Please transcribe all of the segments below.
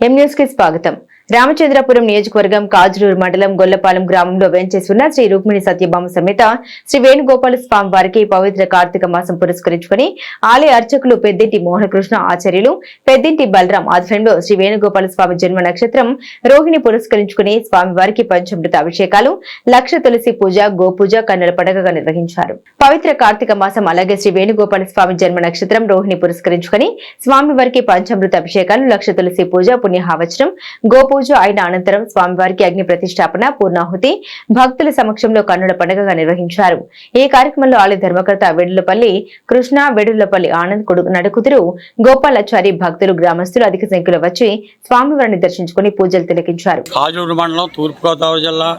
M news కి స్వాగతం. రామచంద్రపురం నియోజకవర్గం కాజులూరు మండలం గొల్లపాలెం గ్రామంలో వేంచేస్తున్న శ్రీ రుక్మిణి సత్యభామ సమేత శ్రీ వేణుగోపాల స్వామి వారికి పవిత్ర కార్తీక మాసం పురస్కరించుకుని ఆలయ అర్చకులు పెద్దింటి మోహనకృష్ణ ఆచార్యులు, పెద్దింటి బలరాం ఆధ్వర్యంలో శ్రీ వేణుగోపాల స్వామి జన్మ నక్షత్రం రోహిణి పురస్కరించుకుని స్వామివారికి పంచామృత అభిషేకాలు, లక్ష తులసి పూజ, గోపూజ కన్నుల పండుగగా నిర్వహించారు. పవిత్ర కార్తీక మాసం అలాగే శ్రీ వేణుగోపాల స్వామి జన్మ నక్షత్రం రోహిణి పురస్కరించుకుని స్వామివారికి పంచామృత అభిషేకాలు, లక్ష తులసి పూజ, పుణ్యహావచనం, గోపూజ అయిన అనంతరం స్వామివారికి అగ్ని ప్రతిష్టాపన, పూర్ణాహుతి భక్తుల సమక్షంలో కన్నుల పండుగగా నిర్వహించారు. ఈ కార్యక్రమంలో ఆలయ ధర్మకర్త వెడులపల్లి కృష్ణ, వెడులపల్లి ఆనంద్, నడుకుదురు గోపాలాచారి, భక్తులు, గ్రామస్తులు అధిక సంఖ్యలో వచ్చి స్వామివారిని దర్శించుకుని పూజలు తిలకించారు. కాజూరు మండలం తూర్పుగోదావరి జిల్లా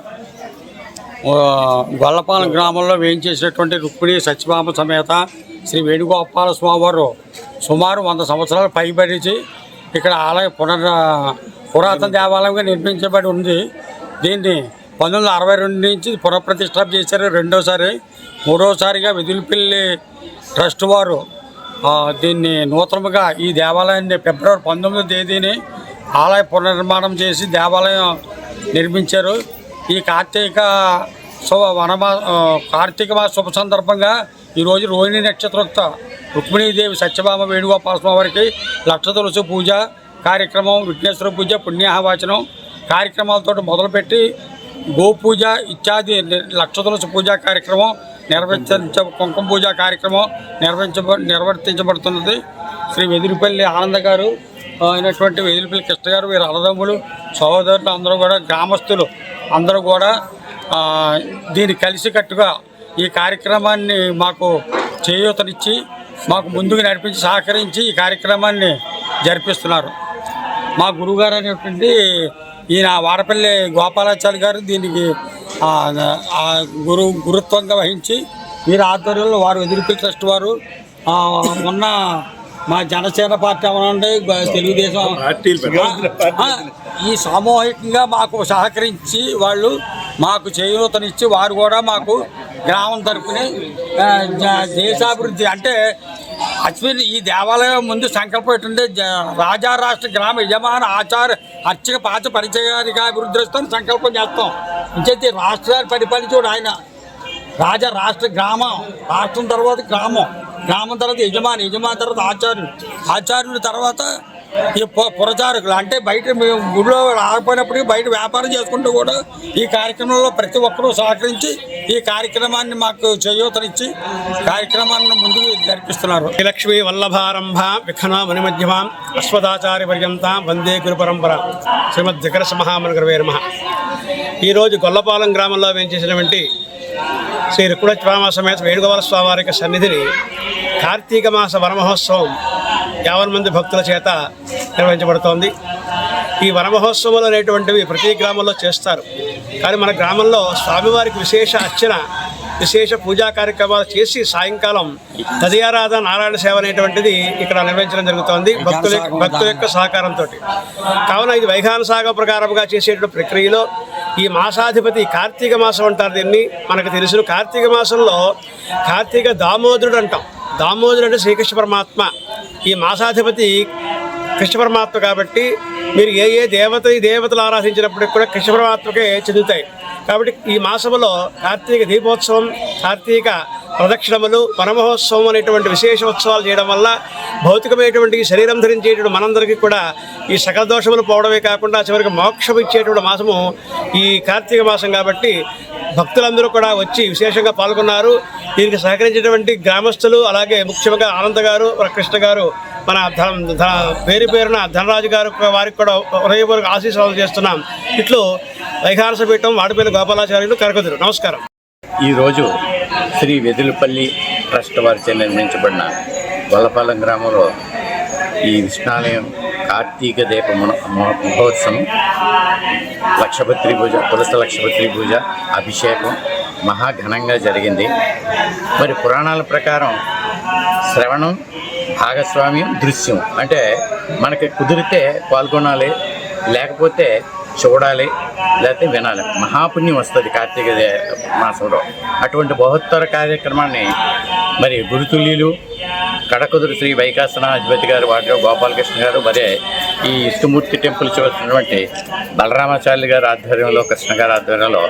గొల్లపాలెం గ్రామంలో వేయించేసినటువంటి రుక్మిణి సత్యభామ సమేత శ్రీ వేణుగోపాల స్వామివారు సుమారు 100 సంవత్సరాలు పైబడిచి ఇక్కడ ఆలయ పురాతన దేవాలయంగా నిర్మించబడి ఉంది. దీన్ని 1962 నుంచి పునఃప్రతిష్ఠ చేశారు. రెండోసారి, మూడోసారిగా వెదులుపల్లి ట్రస్ట్ వారు దీన్ని నూతనంగా ఈ దేవాలయాన్ని ఫిబ్రవరి 19వ తేదీని ఆలయ పునర్నిర్మాణం చేసి దేవాలయం నిర్మించారు. ఈ కార్తీక మాస శుభ సందర్భంగా ఈరోజు రోహిణి నక్షత్రోక్త రుక్మిణీదేవి సత్యభామ వేణుగోపాల స్వామి వారికి లక్ష తులసి పూజ కార్యక్రమం, విఘ్నేశ్వర పూజ, పుణ్యాహవాచనం కార్యక్రమాలతో మొదలుపెట్టి గోపూజ ఇత్యాది లక్ష తులసి పూజా కార్యక్రమం కుంకుమ పూజ కార్యక్రమం నిర్వర్తించబడుతున్నది. శ్రీ వెదురుపల్లి ఆనంద గారు అయినటువంటి వెదురుపల్లి కృష్ణ గారు, వీరు అన్నదమ్ములు, సహోదరులు అందరూ కూడా, గ్రామస్తులు అందరూ కూడా దీన్ని కలిసికట్టుగా ఈ కార్యక్రమాన్ని మాకు చేయూతనిచ్చి మాకు ముందుకు నడిపించి సహకరించి ఈ కార్యక్రమాన్ని జరిపిస్తున్నారు. మా గురువుగారు అనేటువంటి ఈయన వాడపల్లి గోపాలాచారి గారు దీనికి గురుత్వంగా వహించి వీరి ఆధ్వర్యంలో వారు వెదురుపల్లి ట్రస్ట్ వారు మొన్న మా జనసేన పార్టీ అవనండి, తెలుగుదేశం ఈ సామూహికంగా మాకు సహకరించి వాళ్ళు మాకు చేయూతనిచ్చి వారు కూడా మాకు గ్రామం తరపుని దేశాభివృద్ధి అంటే అశ్విని ఈ దేవాలయం ముందు సంకల్పం ఏంటంటే రాజా రాష్ట్ర గ్రామ యజమాన ఆచార అర్చక పాచ పరిచయానికి అభివృద్ధి వస్తాను సంకల్పం చేస్తాం. ఇంకైతే రాష్ట్రాన్ని పరిపాలించాడు ఆయన. రాజా రాష్ట్ర గ్రామం, రాష్ట్రం తర్వాత గ్రామం, గ్రామం తర్వాత యజమాని తర్వాత ఆచార్యుల తర్వాత ఈ పురచారకులు. అంటే బయట మేము గుడిలో రాకపోయినప్పటికీ బయట వ్యాపారం చేసుకుంటూ కూడా ఈ కార్యక్రమంలో ప్రతి ఒక్కరూ సహకరించి ఈ కార్యక్రమాన్ని మాకు చేయూతనిచ్చి కార్యక్రమాన్ని ముందుకు జరిపిస్తున్నారు. లక్ష్మీ వల్లభారంభ విఖన మణిమధ్యమాం అశ్వదాచార్య పర్యంతం వందే గురు పరంపర శ్రీమద్ దికరస మహామనగరవే నమః. ఈరోజు గొల్లపాలెం గ్రామంలో వేయించేసినటువంటి శ్రీ రుక్మిణి సత్యభామ సమేత వేణుగోపాల స్వామి వారి సన్నిధిని కార్తీక మాస వనమహోత్సవం 50 మంది భక్తుల చేత నిర్వహించబడుతోంది. ఈ వనమహోత్సవాలు అనేటువంటివి ప్రతి గ్రామంలో చేస్తారు. కానీ మన గ్రామంలో స్వామివారికి విశేష అర్చన, విశేష పూజా కార్యక్రమాలు చేసి సాయంకాలం తదియారాధన, నారాయణ సేవ అనేటువంటిది ఇక్కడ నిర్వహించడం జరుగుతోంది భక్తుల యొక్క సహకారంతో. కావున ఇది వైఖాన సాగ ప్రకారంగా చేసేటువంటి ప్రక్రియలో ఈ మాసాధిపతి కార్తీక మాసం అంటారు దీన్ని. మనకు తెలుసు కార్తీక మాసంలో కార్తీక దామోదరుడు అంటాం. దామోదరుడు అంటే శ్రీకృష్ణ పరమాత్మ. ఈ మాసాధిపతి కృష్ణ పరమాత్మ కాబట్టి మీరు ఏ దేవతలు ఆరాధించినప్పటికి కూడా కృష్ణ పరమాత్మకే చెందుతాయి. కాబట్టి ఈ మాసంలో కార్తీక దీపోత్సవం, కార్తీక ప్రదక్షిణములు, వనమహోత్సవం అనేటువంటి విశేష ఉత్సవాలు చేయడం వల్ల భౌతికమైనటువంటి శరీరం ధరించేటువంటి మనందరికీ కూడా ఈ సకల దోషములు పోవడమే కాకుండా చివరికి మోక్షం ఇచ్చేటువంటి మాసము ఈ కార్తీక మాసం. కాబట్టి భక్తులందరూ కూడా వచ్చి విశేషంగా పాల్గొన్నారు. దీనికి సహకరించినటువంటి గ్రామస్తులు, అలాగే ముఖ్యంగా ఆనంద్ గారు, కృష్ణ గారు, మన పేరున ధనరాజు గారు, వారికి కూడా హృదయపూర్వక ఆశీస్సులు చేస్తున్నాం. ఇట్లు వైఖానస పీఠం వాడపల్లి గోపాలాచార్యులు, కరకుదురు. నమస్కారం. ఈరోజు శ్రీ వెదులుపల్లి ట్రస్ట్ వారిచే నిర్మించబడిన గొల్లపాలెం గ్రామంలో ఈ విష్ణాలయం కార్తీక దీప మహోత్సవం, లక్షపత్రి పూజ, తులసి లక్షపత్రి పూజ, అభిషేకం మహాఘనంగా జరిగింది. మరి పురాణాల ప్రకారం శ్రవణం, భాగస్వామ్యం, దృశ్యం అంటే మనకి కుదిరితే పాల్గొనాలి, లేకపోతే చూడాలి, లేకపోతే వినాలి. మహాపుణ్యం వస్తుంది కార్తీక మాసంలో. అటువంటి బహుత్తర కార్యక్రమాన్ని మరి గురుతుల్యులు, కడకుదురు శ్రీ వైకాసనాధిపతి గారు వాటిలో గోపాలకృష్ణ గారు, మరి ఈ ఇష్టమూర్తి టెంపుల్ చూస్తున్నటువంటి బలరామాచార్యులు గారి ఆధ్వర్యంలో, కృష్ణ గారి ఆధ్వర్యంలో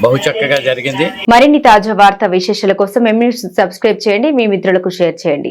బహు చక్కగా జరిగింది. మరిన్ని తాజా వార్తా విశేషాల కోసం సబ్స్క్రైబ్ చేయండి, మీ మిత్రులకు షేర్ చేయండి.